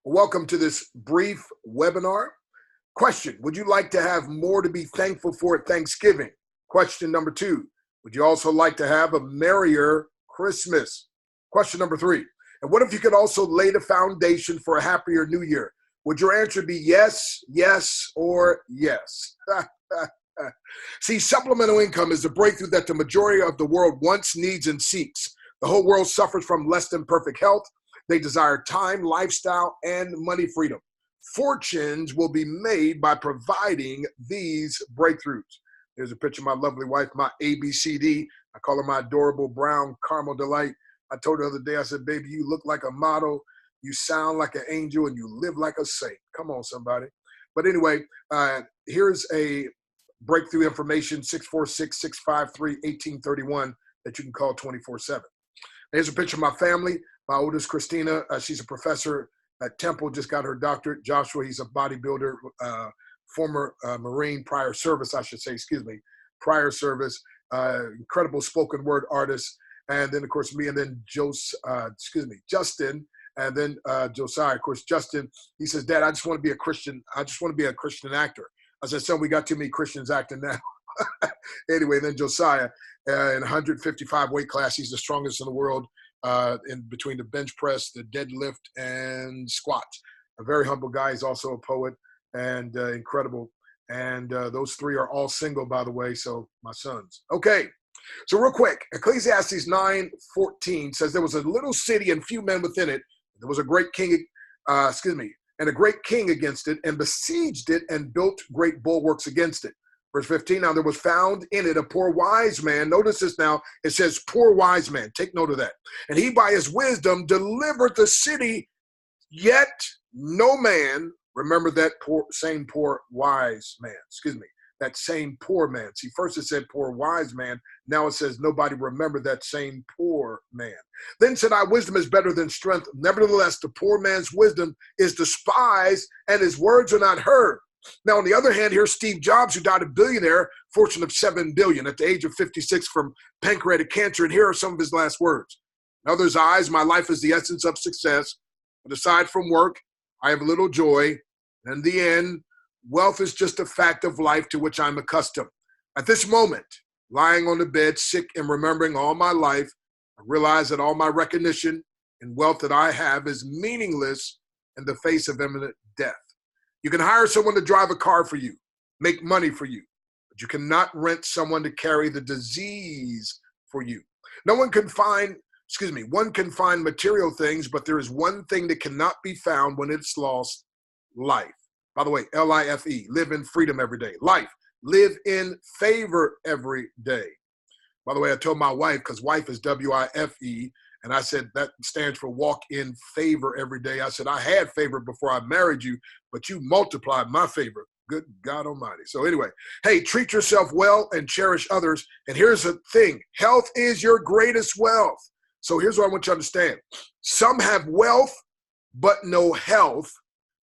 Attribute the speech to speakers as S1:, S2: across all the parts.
S1: Welcome to this brief webinar. Question: would you like to have more to be thankful for at Thanksgiving? Question number 2: would you also like to have a merrier Christmas? Question number 3: and what if you could also lay the foundation for a happier new year? Would your answer be yes, yes, or yes? See, supplemental income is the breakthrough that the majority of the world wants, needs, and seeks. The whole world suffers from less than perfect health. They desire time, lifestyle, and money freedom. Fortunes will be made by providing these breakthroughs. Here's a picture of my lovely wife, my ABCD. I call her my adorable brown caramel delight. I told her the other day, I said, baby, you look like a model, you sound like an angel, and you live like a saint. Come on, somebody. But anyway, here's a breakthrough information, 646-653-1831 that you can call 24/7. Here's a picture of my family. My oldest, Christina, she's a professor at Temple, just got her doctorate. Joshua, he's a bodybuilder, former Marine, prior service, prior service, incredible spoken word artist. And then, of course, me, and then Justin, and then Josiah. Of course, Justin, he says, Dad, I just want to be a Christian. I just want to be a Christian actor. I said, son, we got too many Christians acting now. Anyway, then Josiah, in 155 weight class, he's the strongest in the world. In between the bench press, the deadlift, and squats. A very humble guy. He's also a poet and incredible. And those three are all single, by the way, so my sons. Okay, so real quick, Ecclesiastes 9:14 says there was a little city and few men within it. There was a great king, and a great king against it, and besieged it and built great bulwarks against it. Verse 15, now there was found in it a poor wise man. Notice this now. It says poor wise man. Take note of that. And he by his wisdom delivered the city, yet no man, remember that same poor wise man, that same poor man. See, first it said poor wise man. Now it says nobody remembered that same poor man. Then said I, wisdom is better than strength. Nevertheless, the poor man's wisdom is despised and his words are not heard. Now, on the other hand, here's Steve Jobs, who died a billionaire, fortune of $7 billion at the age of 56 from pancreatic cancer. And here are some of his last words. In others' eyes, my life is the essence of success. But aside from work, I have little joy. And in the end, wealth is just a fact of life to which I'm accustomed. At this moment, lying on the bed, sick and remembering all my life, I realize that all my recognition and wealth that I have is meaningless in the face of imminent death. You can hire someone to drive a car for you, make money for you, but you cannot rent someone to carry the disease for you. One can find material things, but there is one thing that cannot be found when it's lost: life. By the way, L-I-F-E, live in freedom every day. Life, live in favor every day. By the way, I told my wife, because wife is W-I-F-E, and I said, that stands for walk in favor every day. I said, I had favor before I married you, but you multiplied my favor. Good God Almighty. So anyway, hey, treat yourself well and cherish others. And here's the thing. Health is your greatest wealth. So here's what I want you to understand. Some have wealth, but no health.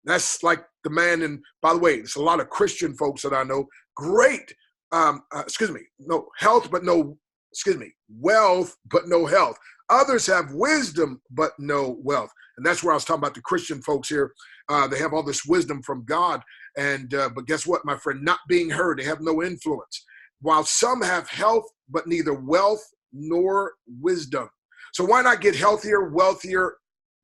S1: That's like the man, and by the way, it's a lot of Christian folks that I know. Great, wealth, but no health. Others have wisdom, but no wealth. And that's where I was talking about the Christian folks here. They have all this wisdom from God. But guess what, my friend? Not being heard. They have no influence. While some have health, but neither wealth nor wisdom. So why not get healthier, wealthier,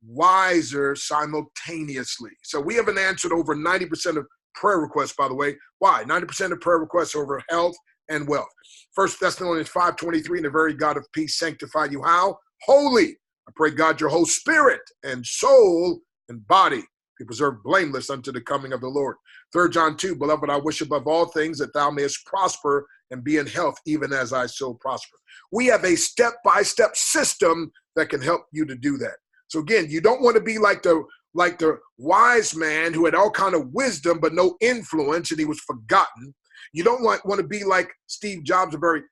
S1: wiser simultaneously? So we haven't answered over 90% of prayer requests, by the way. Why? 90% of prayer requests are over health and wealth. 1 Thessalonians 5:23, and the very God of peace sanctify you how? Holy. I pray God your whole spirit and soul and body be preserved blameless unto the coming of the Lord. 3 John 2, beloved, I wish above all things that thou mayest prosper and be in health, even as I so prosper. We have a step-by-step system that can help you to do that. So again, you don't want to be like the wise man who had all kind of wisdom but no influence, and he was forgotten. You don't want to be like Steve Jobs, a very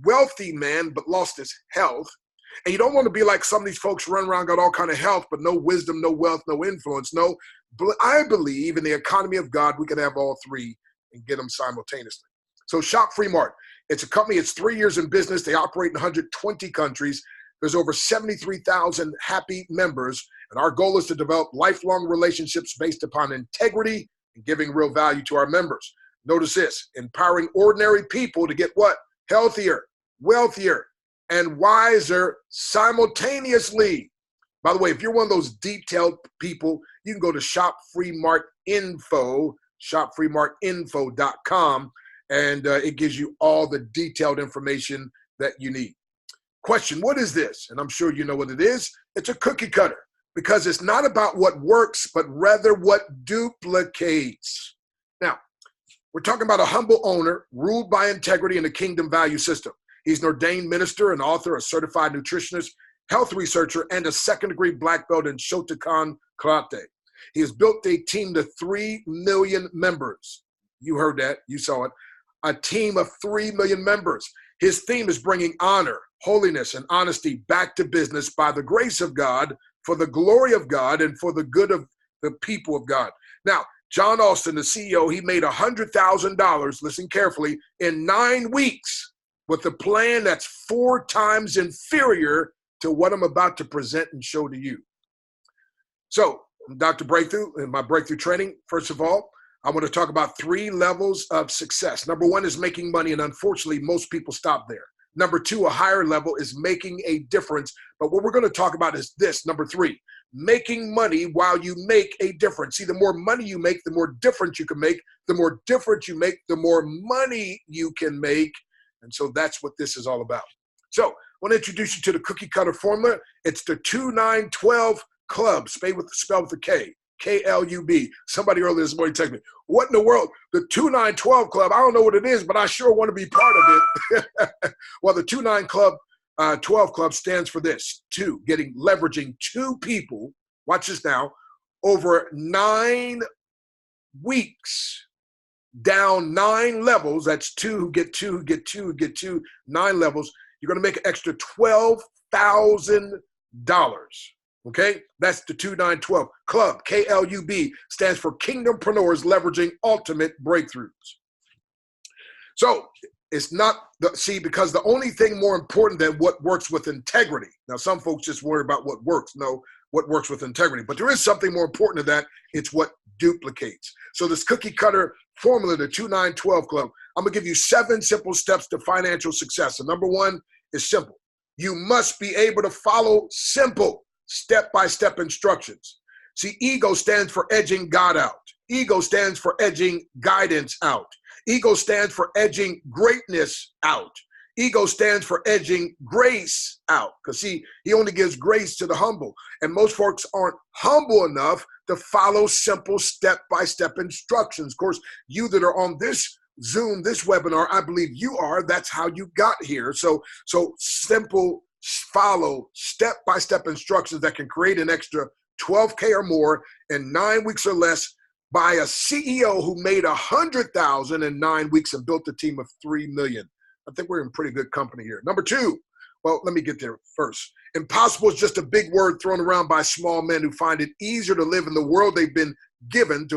S1: wealthy man but lost his health. And you don't want to be like some of these folks run around, got all kind of health, but no wisdom, no wealth, no influence. No, I believe in the economy of God, we can have all three and get them simultaneously. So Shop Free Mart, it's a company, it's 3 years in business. They operate in 120 countries. There's over 73,000 happy members, and our goal is to develop lifelong relationships based upon integrity and giving real value to our members. Notice this, empowering ordinary people to get what? Healthier, wealthier, and wiser simultaneously. By the way, if you're one of those detailed people, you can go to shopfreemartinfo.com, and it gives you all the detailed information that you need. Question, what is this? And I'm sure you know what it is. It's a cookie cutter, because it's not about what works, but rather what duplicates. Now, we're talking about a humble owner ruled by integrity and a kingdom value system. He's an ordained minister, an author, a certified nutritionist, health researcher, and a second-degree black belt in Shotokan Karate. He has built a team to 3 million members. You heard that. You saw it. A team of 3 million members. His theme is bringing honor, holiness, and honesty back to business by the grace of God, for the glory of God, and for the good of the people of God. Now, John Austin, the CEO, he made $100,000, listen carefully, in 9 weeks with a plan that's 4 times inferior to what I'm about to present and show to you. So, Dr. Breakthrough, in my breakthrough training, first of all, I want to talk about 3 levels of success. Number 1 is making money, and unfortunately, most people stop there. Number 2, a higher level, is making a difference. But what we're going to talk about is this, number 3, making money while you make a difference. See, the more money you make, the more difference you can make. The more difference you make, the more money you can make. And so that's what this is all about. So I want to introduce you to the cookie cutter formula. It's the 2912 Club, spelled with a K. K-L-U-B. Somebody earlier this morning texted me, what in the world? The 2912 Club, I don't know what it is, but I sure want to be part of it. Well, the 2912 Club stands for this, leveraging 2 people, watch this now, over 9 weeks, down 9 levels. That's 2 who get 2, who get 2, who get 2, 9 levels. You're going to make an extra $12,000. Okay, that's the 2912 Club. K-L-U-B stands for Kingdompreneurs Leveraging Ultimate Breakthroughs. So it's not because the only thing more important than what works with integrity. Now, some folks just worry about what works. No, what works with integrity. But there is something more important than that. It's what duplicates. So this cookie cutter formula, the 2912 Club, I'm gonna give you 7 simple steps to financial success. And number 1 is simple. You must be able to follow simple step-by-step instructions. See, ego stands for edging God out. Ego stands for edging guidance out. Ego stands for edging greatness out. Ego stands for edging grace out. Because see, he only gives grace to the humble. And most folks aren't humble enough to follow simple step-by-step instructions. Of course, you that are on this Zoom, this webinar, I believe you are. That's how you got here. So simple, follow step-by-step instructions that can create an extra 12K or more in 9 weeks or less by a CEO who made 100,000 in 9 weeks and built a team of 3 million. I think we're in pretty good company here. Number 2, well, let me get there first. Impossible is just a big word thrown around by small men who find it easier to live in the world they've been given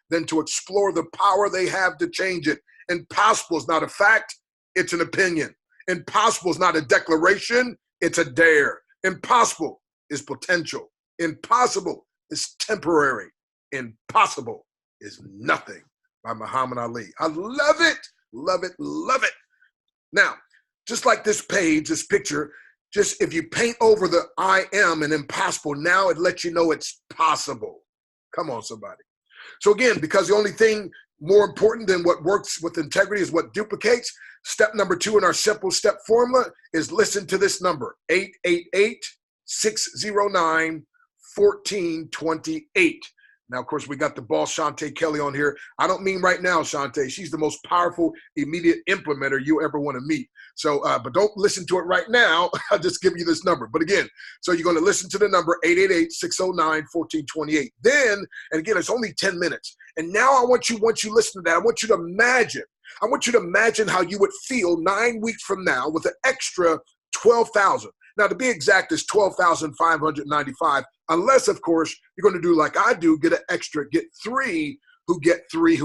S1: than to explore the power they have to change it. Impossible is not a fact, it's an opinion. Impossible is not a declaration, it's a dare. Impossible is potential. Impossible is temporary. Impossible is nothing, by Muhammad Ali. I love it, love it, love it. Now, just like this page, this picture, just if you paint over the I am and impossible, now it lets you know it's possible. Come on, somebody. So again, because the only thing more important than what works with integrity is what duplicates, step number 2 in our simple step formula is listen to this number, 888-609-1428. Now, of course, we got the boss, Chante Kelly, on here. I don't mean right now, Chante. She's the most powerful, immediate implementer you ever want to meet. So, but don't listen to it right now. I'll just give you this number. But again, so you're going to listen to the number, 888-609-1428. Then, and again, it's only 10 minutes. And now I want you, once you listen to that, I want you to imagine how you would feel 9 weeks from now with an extra 12,000. Now, to be exact, it's 12,595, unless, of course, you're going to do like I do, get 3 who get 3,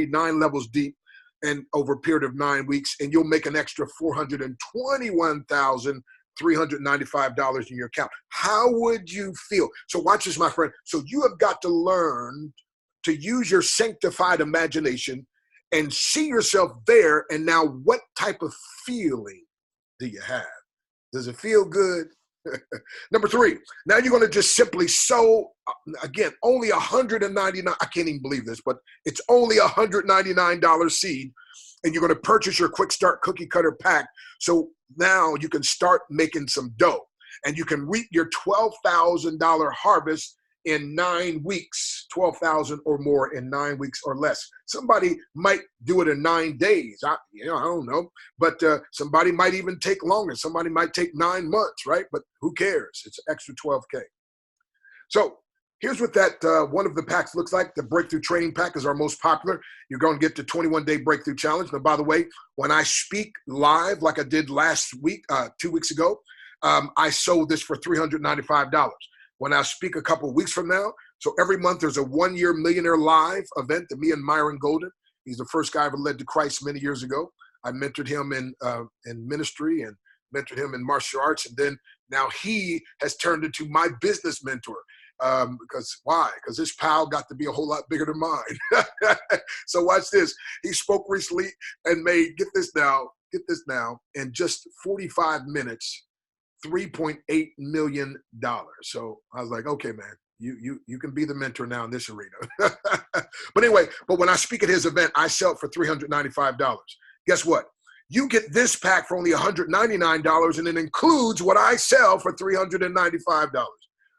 S1: 9 levels deep, and over a period of 9 weeks, and you'll make an extra 421,000 $395 in your account. How would you feel? So watch this, my friend. So you have got to learn to use your sanctified imagination and see yourself there. And now what type of feeling do you have? Does it feel good? Number 3, now you're going to just simply sow, again, only $199. I can't even believe this, but it's only $199 seed. And you're going to purchase your quick start cookie cutter pack. So now you can start making some dough and you can reap your $12,000 harvest in 9 weeks, 12,000 or more in 9 weeks or less. Somebody might do it in 9 days. I don't know, but somebody might even take longer. Somebody might take 9 months, right? But who cares? It's an extra 12K. So here's what that one of the packs looks like. The Breakthrough Training Pack is our most popular. You're going to get the 21-day Breakthrough Challenge. Now, by the way, when I speak live, like I did last week, 2 weeks ago, I sold this for $395. When I speak a couple of weeks from now, so every month there's a 1-year Millionaire Live event that me and Myron Golden, he's the first guy I ever led to Christ many years ago. I mentored him in ministry and mentored him in martial arts. And then now he has turned into my business mentor. Because why? Because this pal got to be a whole lot bigger than mine. So watch this. He spoke recently and made, get this now, in just 45 minutes, $3.8 million. So I was like, okay, man, you can be the mentor now in this arena. But anyway, but when I speak at his event, I sell it for $395. Guess what? You get this pack for only $199, and it includes what I sell for $395.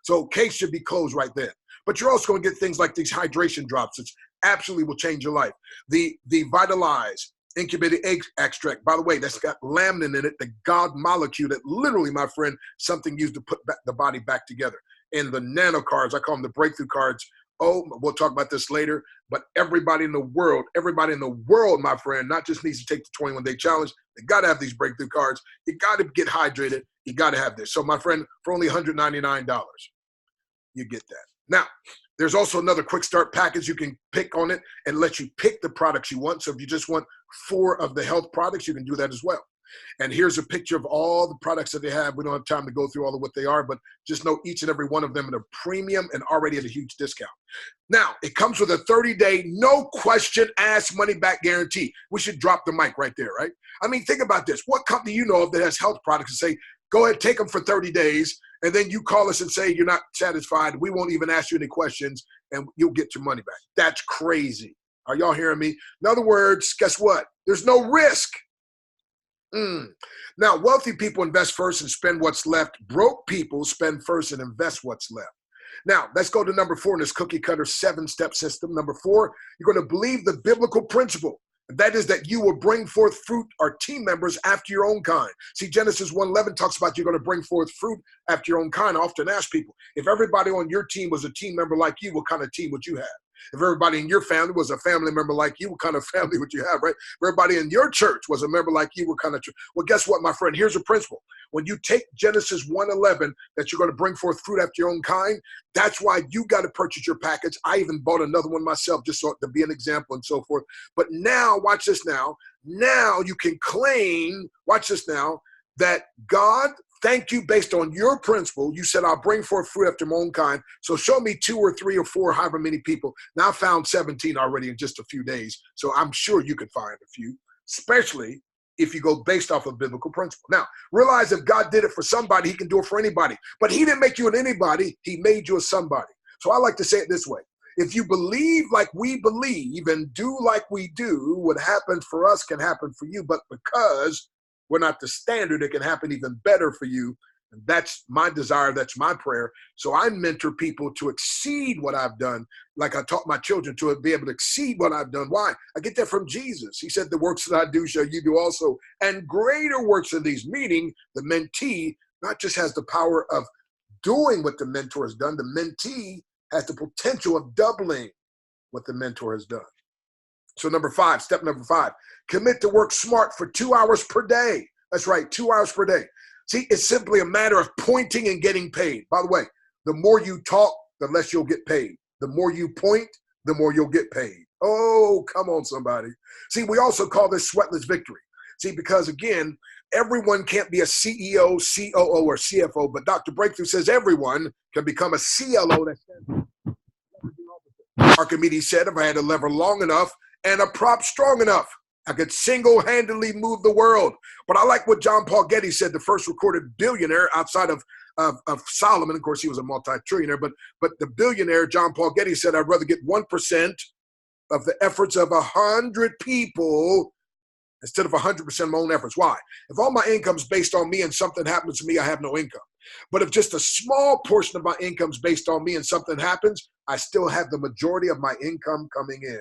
S1: So case should be closed right there. But you're also going to get things like these hydration drops, which absolutely will change your life. The Vitalize incubated egg extract, by the way, that's got laminin in it, the God molecule that literally, my friend, something used to put the body back together. And the nano cards, I call them the breakthrough cards. Oh, we'll talk about this later, but everybody in the world, my friend, not just needs to take the 21-day challenge. They got to have these breakthrough cards. You got to get hydrated. You got to have this. So my friend, for only $199, you get that. Now, there's also another quick start package you can pick on it and let you pick the products you want. So if you just want 4 of the health products, you can do that as well. And here's a picture of all the products that they have. We don't have time to go through all of what they are, but just know each and every one of them at a premium and already at a huge discount. Now, it comes with a 30-day, no question asked money back guarantee. We should drop the mic right there, right? I mean, think about this. What company you know of that has health products and say, go ahead, take them for 30 days, and then you call us and say you're not satisfied. We won't even ask you any questions, and you'll get your money back. That's crazy. Are y'all hearing me? In other words, guess what? There's no risk. Now, wealthy people invest first and spend what's left. Broke people spend first and invest what's left. Now, let's go to number 4 in this cookie cutter 7-step system. Number 4, you're going to believe the biblical principle. That is that you will bring forth fruit or team members after your own kind. See, Genesis 1:11 talks about you're going to bring forth fruit after your own kind. I often ask people, if everybody on your team was a team member like you, what kind of team would you have? If everybody in your family was a family member like you, what kind of family would you have, right? If everybody in your church was a member like you, what kind of church? Well, guess what, my friend? Here's a principle. When you take Genesis 1:11, that you're going to bring forth fruit after your own kind, that's why you got to purchase your package. I even bought another one myself just so to be an example and so forth. But now, watch this now. Now you can claim, watch this now, that God, thank you based on your principle. You said, I'll bring forth fruit after my own kind. So show me 2 or 3 or 4, however many people. Now I found 17 already in just a few days. So I'm sure you could find a few, especially if you go based off of biblical principle. Now, realize if God did it for somebody, he can do it for anybody. But he didn't make you an anybody. He made you a somebody. So I like to say it this way. If you believe like we believe and do like we do, what happened for us can happen for you. But because we're not the standard, it can happen even better for you. And that's my desire. That's my prayer. So I mentor people to exceed what I've done. Like I taught my children to be able to exceed what I've done. Why? I get that from Jesus. He said, the works that I do shall you do also. And greater works than these, meaning the mentee not just has the power of doing what the mentor has done. The mentee has the potential of doubling what the mentor has done. So step number 5, commit to work smart for 2 hours per day. That's right, 2 hours per day. See, it's simply a matter of pointing and getting paid. By the way, the more you talk, the less you'll get paid. The more you point, the more you'll get paid. Oh, come on, somebody. See, we also call this sweatless victory. See, because again, everyone can't be a CEO, COO, or CFO, but Dr. Breakthrough says everyone can become a CLO. That stands for Archimedes said, if I had a lever long enough and a prop strong enough, I could single-handedly move the world. But I like what John Paul Getty said, the first recorded billionaire outside of Solomon. Of course, he was a multi-trillionaire, but the billionaire, John Paul Getty, said, I'd rather get 1% of the efforts of 100 people instead of 100% of my own efforts. Why? If all my income's based on me and something happens to me, I have no income. But if just a small portion of my income's based on me and something happens, I still have the majority of my income coming in.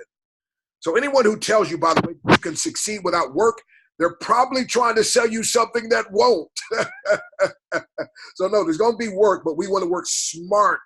S1: So anyone who tells you, by the way, you can succeed without work, they're probably trying to sell you something that won't. So no, there's going to be work, but we want to work smart.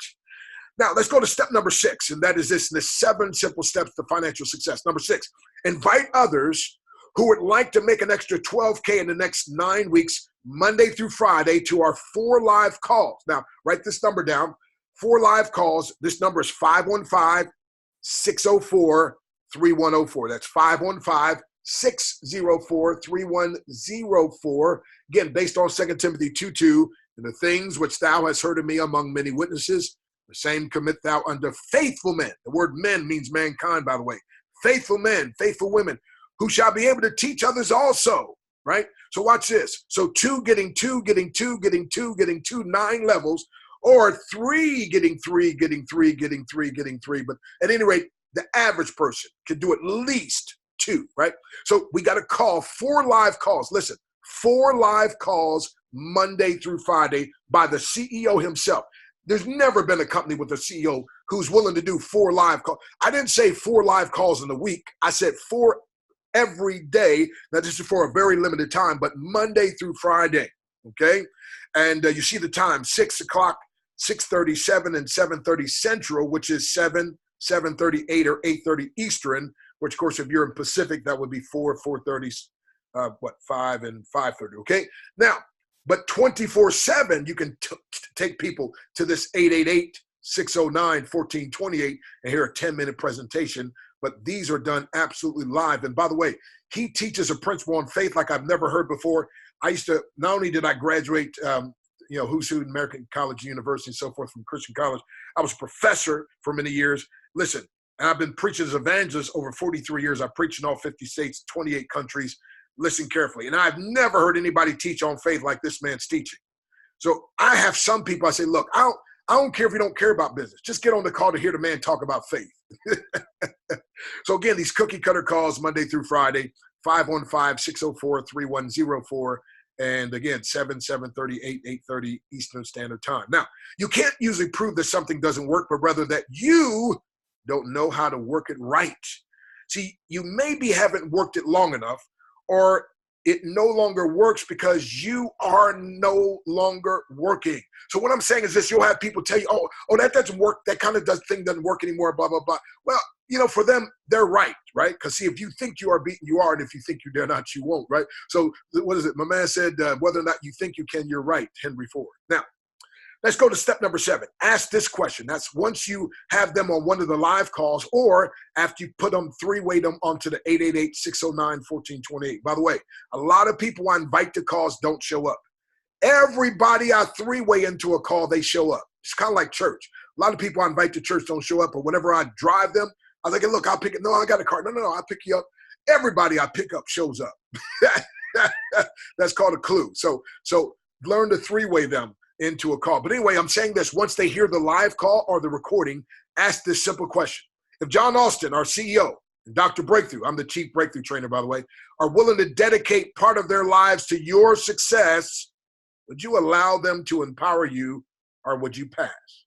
S1: Now, let's go to step number 6, and that is this, the 7 simple steps to financial success. Number 6, invite others who would like to make an extra $12K in the next 9 weeks, Monday through Friday, to our 4 live calls. Now, write this number down. 4 live calls. This number is 515-604-3104. That's 515-604-3104. Again, based on 2 Timothy 2:2, and the things which thou hast heard of me among many witnesses, the same commit thou unto faithful men. The word men means mankind, by the way. Faithful men, faithful women, who shall be able to teach others also, right? So watch this. So 2 getting 2, getting 2, getting 2, getting 2, 9 levels, or 3 getting 3, getting 3, getting 3, getting 3. But at any rate, the average person can do at least 2, right? So we got to call 4 live calls. Listen, 4 live calls Monday through Friday by the CEO himself. There's never been a company with a CEO who's willing to do 4 live calls. I didn't say 4 live calls in a week. I said 4 every day. Now, this is for a very limited time, but Monday through Friday, okay? And you see the time, 6 o'clock, 6:30, 7, and 7:30 Central, which is 7, 7:38, or 8:30 Eastern, which, of course, if you're in Pacific, that would be 4, 4:30, 5, and 5:30, okay? Now, but 24/7, you can take people to this 888-609-1428 and hear a 10-minute presentation. But these are done absolutely live. And by the way, he teaches a principle on faith like I've never heard before. I used to, not only did I graduate, who's who in American College, University, and so forth from Christian College, I was a professor for many years. Listen, and I've been preaching as evangelist over 43 years. I preach in all 50 states, 28 countries. Listen carefully. And I've never heard anybody teach on faith like this man's teaching. So I have some people, I say, look, I don't care if you don't care about business. Just get on the call to hear the man talk about faith. So again, these cookie cutter calls Monday through Friday, 515-604-3104. And again, 7, 7:30, 8, 8:30 Eastern Standard Time. Now, you can't usually prove that something doesn't work, but rather that you don't know how to work it right. See, you maybe haven't worked it long enough, or it no longer works because you are no longer working. So what I'm saying is this: you'll have people tell you, oh, that doesn't work. That kind of thing doesn't work anymore, blah, blah, blah. Well, for them, they're right? Because see, if you think you are beaten, you are. And if you think you dare not, you won't, right? So what is it? My man said, whether or not you think you can, you're right, Henry Ford. Now, let's go to step number 7. Ask this question. That's once you have them on one of the live calls, or after you put them, 3-way them onto the 888-609-1428. By the way, a lot of people I invite to calls don't show up. Everybody I 3-way into a call, they show up. It's kind of like church. A lot of people I invite to church don't show up, but whenever I drive them, I was like, look, I'll pick it. No, I got a car. No, I'll pick you up. Everybody I pick up shows up. That's called a clue. So learn to 3-way them into a call. But anyway, I'm saying this: once they hear the live call or the recording, ask this simple question. If John Austin, our CEO, and Dr. Breakthrough, I'm the chief breakthrough trainer, by the way, are willing to dedicate part of their lives to your success, would you allow them to empower you, or would you pass?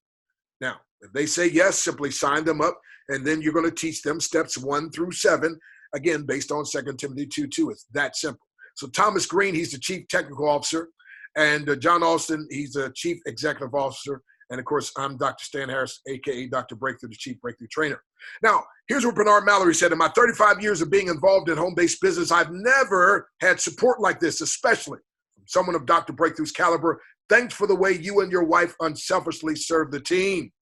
S1: Now, if they say yes, simply sign them up, and then you're going to teach them steps 1 through 7, again, based on 2 Timothy 2:2. It's that simple. So Thomas Green, he's the chief technical officer. And John Austin, he's the chief executive officer. And, of course, I'm Dr. Stan Harris, a.k.a. Dr. Breakthrough, the chief breakthrough trainer. Now, here's what Bernard Mallory said. In my 35 years of being involved in home-based business, I've never had support like this, especially from someone of Dr. Breakthrough's caliber. Thanks for the way you and your wife unselfishly serve the team.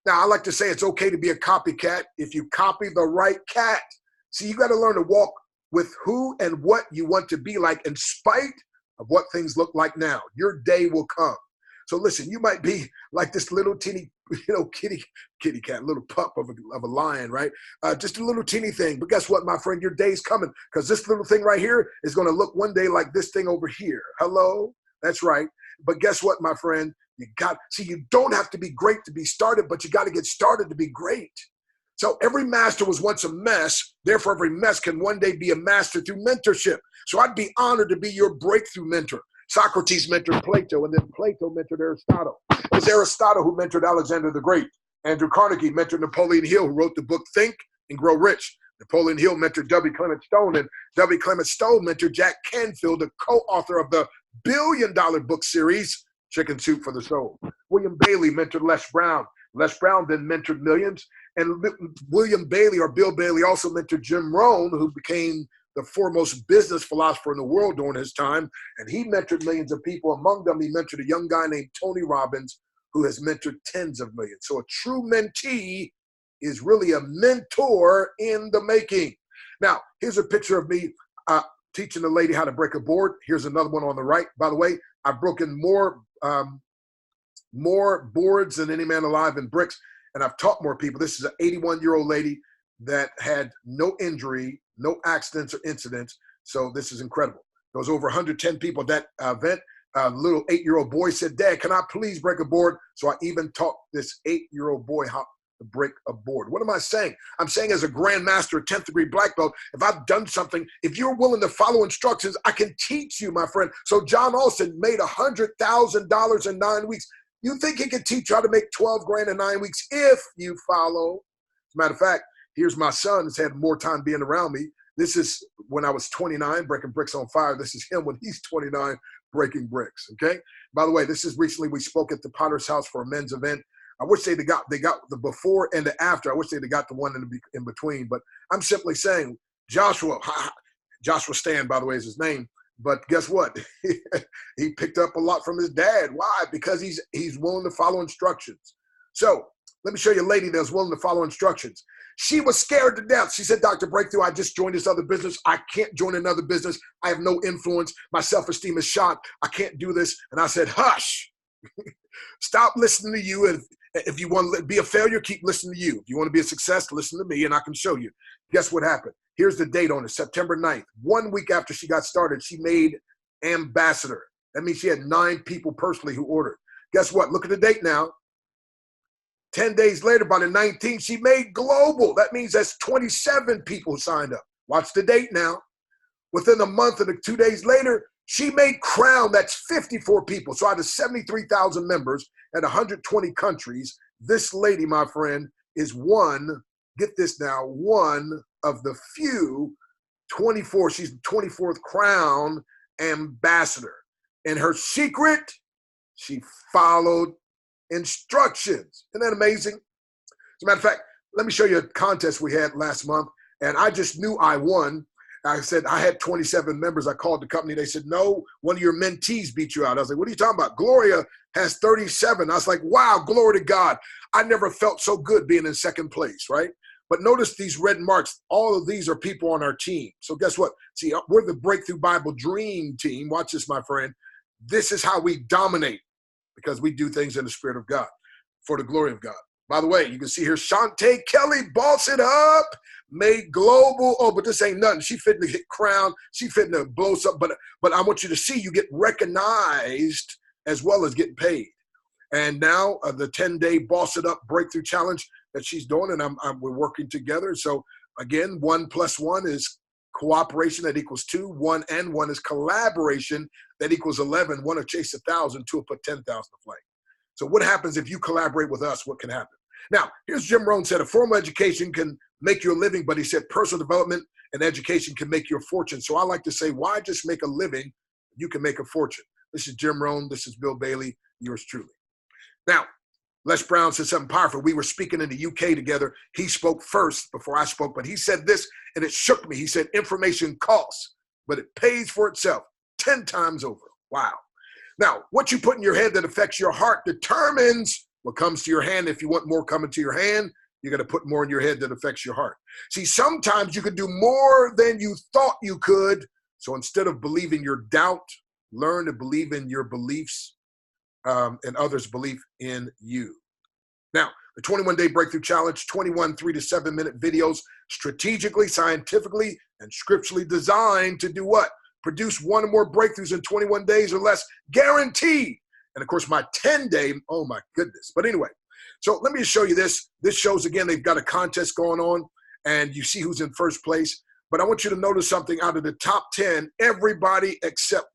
S1: Now, I like to say it's okay to be a copycat if you copy the right cat. See, you got to learn to walk with who and what you want to be like in spite of what things look like now. Your day will come. So listen, you might be like this little teeny, kitty cat, little pup of a lion, right? Just a little teeny thing. But guess what, my friend? Your day's coming, because this little thing right here is going to look one day like this thing over here. Hello? That's right. But guess what, my friend? You don't have to be great to be started, but you got to get started to be great. So every master was once a mess. Therefore, every mess can one day be a master through mentorship. So I'd be honored to be your breakthrough mentor. Socrates mentored Plato, and then Plato mentored Aristotle. It was Aristotle who mentored Alexander the Great. Andrew Carnegie mentored Napoleon Hill, who wrote the book Think and Grow Rich. Napoleon Hill mentored W. Clement Stone, and W. Clement Stone mentored Jack Canfield, the co-author of the billion-dollar book series, Chicken Soup for the Soul. William Bailey mentored Les Brown. Les Brown then mentored millions. And William Bailey, or Bill Bailey, also mentored Jim Rohn, who became the foremost business philosopher in the world during his time. And he mentored millions of people. Among them, he mentored a young guy named Tony Robbins, who has mentored tens of millions. So a true mentee is really a mentor in the making. Now, here's a picture of me teaching a lady how to break a board. Here's another one on the right. By the way, I've broken more boards than any man alive in bricks, and I've taught more people. This is an 81-year-old lady that had no injury, no accidents or incidents. So this is incredible. There was over 110 people at that event. A little 8-year-old boy said, "Dad, can I please break a board?" So I even taught this 8-year-old boy how to break a board. What am I saying? I'm saying, as a grandmaster, 10th degree black belt, if I've done something, if you're willing to follow instructions, I can teach you, my friend. So John Austin made $100,000 in 9 weeks. You think he could teach you how to make 12 grand in 9 weeks if you follow? As a matter of fact, here's my son who's had more time being around me. This is when I was 29, breaking bricks on fire. This is him when he's 29, breaking bricks, okay? By the way, this is recently we spoke at the Potter's House for a men's event. I wish they got the before and the after. I wish they'd got the one in between. But I'm simply saying, Joshua Stan, by the way, is his name. But guess what? He picked up a lot from his dad. Why? Because he's willing to follow instructions. So let me show you a lady that was willing to follow instructions. She was scared to death. She said, "Dr. Breakthrough, I just joined this other business. I can't join another business. I have no influence. My self-esteem is shot. I can't do this." And I said, "Hush." Stop listening to you. And if you want to be a failure, keep listening to you. If you want to be a success, listen to me, and I can show you. Guess what happened? Here's the date on it, September 9th. 1 week after she got started, she made ambassador. That means she had 9 people personally who ordered. Guess what? Look at the date now. 10 days later, by the 19th, she made global. That means that's 27 people who signed up. Watch the date now. Within a month and 2 days later, she made crown. That's 54 people. So out of 73,000 members and 120 countries, this lady, my friend, is one, get this now, one of the few 24, she's the 24th crown ambassador. And her secret, she followed instructions. Isn't that amazing? As a matter of fact, let me show you a contest we had last month, and I just knew I won. I said, I had 27 members. I called the company. They said, "No, one of your mentees beat you out." I was like, "What are you talking about?" "Gloria has 37. I was like, "Wow, glory to God." I never felt so good being in second place, right? But notice these red marks. All of these are people on our team. So guess what? See, we're the Breakthrough Bible Dream Team. Watch this, my friend. This is how we dominate, because we do things in the Spirit of God for the glory of God. By the way, you can see here, Chante Kelly, boss it up, made global. Oh, but this ain't nothing. She fitting to hit crown. She fitting to blow something. But I want you to see you get recognized as well as getting paid. And now the 10-day Boss It Up Breakthrough Challenge that she's doing, and we're working together. So again, 1 + 1 is cooperation, that equals 2. 1 and 1 is collaboration, that equals 11. 1 will chase 1,000, 2 will put 10,000 to flight. So what happens if you collaborate with us? What can happen? Now, here's Jim Rohn said, "A formal education can make you a living," but he said personal development and education can make you a fortune. So I like to say, why just make a living? You can make a fortune. This is Jim Rohn. This is Bill Bailey, yours truly. Now, Les Brown said something powerful. We were speaking in the UK together. He spoke first before I spoke, but he said this, and it shook me. He said, "Information costs, but it pays for itself 10 times over." Wow. Now, what you put in your head that affects your heart determines what comes to your hand. If you want more coming to your hand, you're going to put more in your head that affects your heart. See, sometimes you can do more than you thought you could. So instead of believing your doubt, Learn to believe in your beliefs and others' belief in you. Now, the 21-day breakthrough challenge, 21 3 to 7 minute videos, strategically, scientifically, and scripturally designed to do what? Produce one or more breakthroughs in 21 days or less, guaranteed. And of course, my 10-day, oh my goodness. But anyway, so let me just show you this. This shows, again, they've got a contest going on, and you see who's in first place. But I want you to notice something. Out of the top 10, everybody except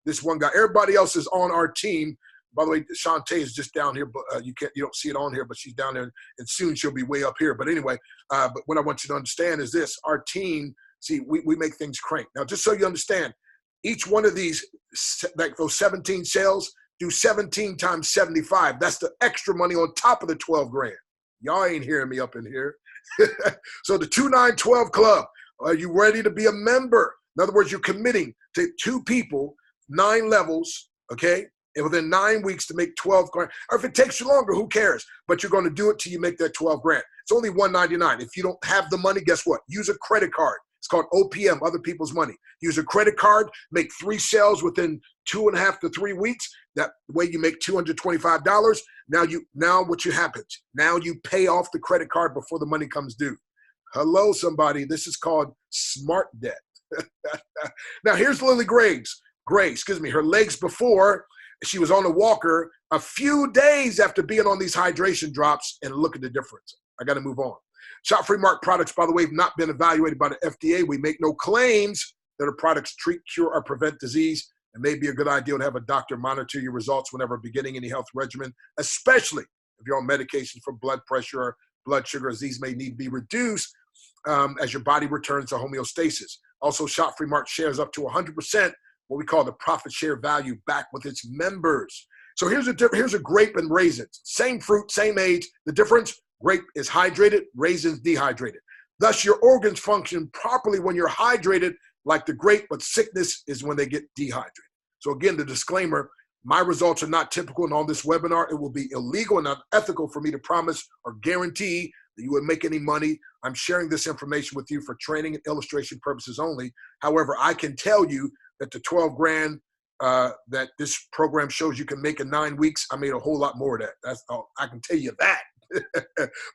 S1: this one guy, everybody else is on our team. By the way, Chante is just down here, but you don't see it on here, but she's down there, and soon she'll be way up here. But anyway, but what I want you to understand is this: our team, see, we make things crank. Now, just so you understand, each one of these, like those 17 sales, do 17 times 75. That's the extra money on top of the 12 grand. Y'all ain't hearing me up in here. So the 2912 Club, are you ready to be a member? In other words, you're committing to 2 people, 9 levels, okay? And within 9 weeks to make 12 grand. Or if it takes you longer, who cares? But you're going to do it till you make that 12 grand. It's only $199. If you don't have the money, guess what? Use a credit card. It's called OPM, other people's money. Use a credit card, make 3 sales within 2.5 to 3 weeks. That way you make $225. Now what happens? Now you pay off the credit card before the money comes due. Hello, somebody. This is called smart debt. Now here's Lily Gray, her legs before she was on a walker a few days after being on these hydration drops, and look at the difference. I got to move on. Shot-free mark products, by the way, have not been evaluated by the FDA. We make no claims that our products treat, cure, or prevent disease. It may be a good idea to have a doctor monitor your results whenever beginning any health regimen, especially if you're on medication for blood pressure or blood sugar, as these may need to be reduced as your body returns to homeostasis. Also, Shot-free mark shares up to 100% what we call the profit share value back with its members. So here's a grape and raisins. Same fruit, same age. The difference, grape is hydrated, raisins dehydrated. Thus, your organs function properly when you're hydrated like the grape, but sickness is when they get dehydrated. So again, the disclaimer, my results are not typical, and on this webinar, it will be illegal and unethical for me to promise or guarantee that you would make any money. I'm sharing this information with you for training and illustration purposes only. However, I can tell you that the 12 grand that this program shows you can make in 9 weeks, I made a whole lot more of that. I can tell you that.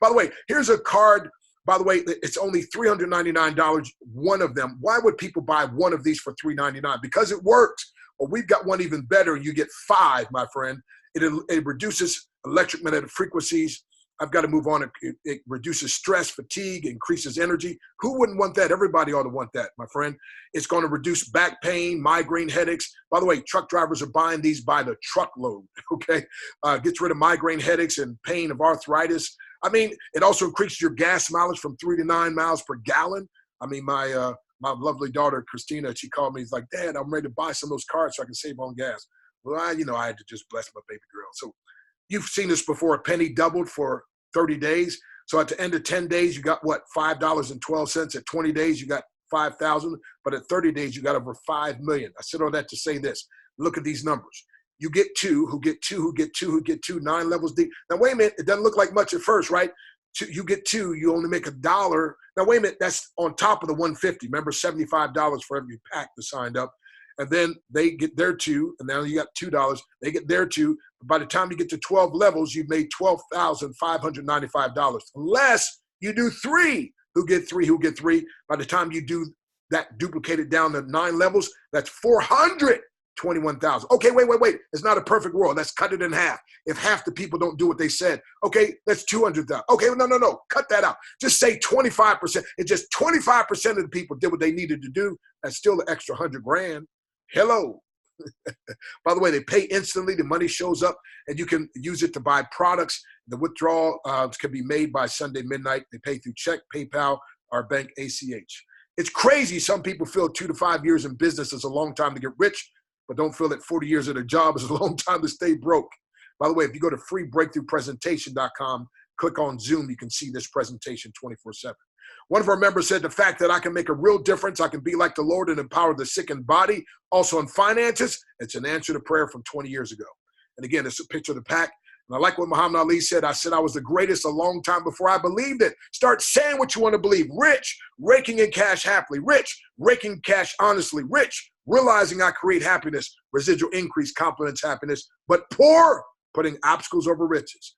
S1: By the way, here's a card. By the way, it's only $399, one of them. Why would people buy one of these for $399? Because it works. Well, we've got one even better. You get 5, my friend. It reduces electromagnetic frequencies. I've got to move on. It reduces stress, fatigue, increases energy. Who wouldn't want that? Everybody ought to want that, my friend. It's going to reduce back pain, migraine headaches. By the way, truck drivers are buying these by the truckload, okay? Gets rid of migraine headaches and pain of arthritis. I mean, it also increases your gas mileage from 3 to 9 miles per gallon. I mean, my lovely daughter, Christina, she called me. She's like, Dad, I'm ready to buy some of those cars so I can save on gas. Well, I had to just bless my baby girl. So you've seen this before. A penny doubled for 30 days. So at the end of 10 days, you got what? $5.12. At 20 days, you got 5,000. But at 30 days, you got over 5 million. I said all that to say this. Look at these numbers. You get 2, who get 2, who get 2, who get 2, 9 levels deep. Now, wait a minute. It doesn't look like much at first, right? You get 2, you only make $1. Now, wait a minute. That's on top of the $150. Remember, $75 for every pack that signed up. And then they get their 2, and now you got $2. They get their 2. By the time you get to 12 levels, you've made $12,595. Unless you do 3, who get 3, who get 3. By the time you do that duplicated down to 9 levels, that's 421,000. Okay, wait. It's not a perfect world. Let's cut it in half. If half the people don't do what they said, okay, that's 200,000. Okay, no. Cut that out. Just say 25%. It's just 25% of the people did what they needed to do. That's still an extra 100 grand. Hello. By the way, they pay instantly. The money shows up, and you can use it to buy products. The withdrawal can be made by Sunday midnight. They pay through check, PayPal, or bank ACH. It's crazy. Some people feel 2 to 5 years in business is a long time to get rich, but don't feel that 40 years at a job is a long time to stay broke. By the way, if you go to freebreakthroughpresentation.com, click on Zoom, you can see this presentation 24/7. One of our members said the fact that I can make a real difference, I can be like the Lord and empower the sick in body, also in finances, it's an answer to prayer from 20 years ago. And again, it's a picture of the pack. And I like what Muhammad Ali said. I said I was the greatest a long time before I believed it. Start saying what you want to believe. Rich, raking in cash happily. Rich, raking cash honestly. Rich, realizing I create happiness, residual increase, confidence, happiness, but poor, putting obstacles over riches.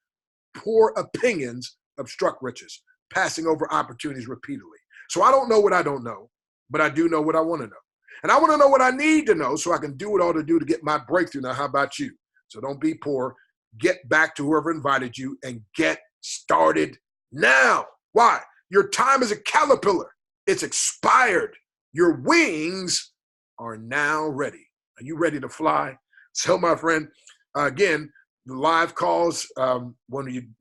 S1: Poor opinions obstruct riches, passing over opportunities repeatedly. So I don't know what I don't know, but I do know what I want to know. And I want to know what I need to know so I can do what I ought to do to get my breakthrough. Now, how about you? So don't be poor. Get back to whoever invited you and get started now. Why? Your time is a caterpillar. It's expired. Your wings are now ready. Are you ready to fly? So, my friend, again, the live calls,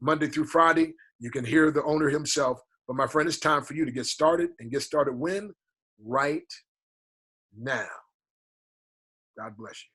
S1: Monday through Friday, you can hear the owner himself. But my friend, it's time for you to get started, and get started when? Right now. God bless you.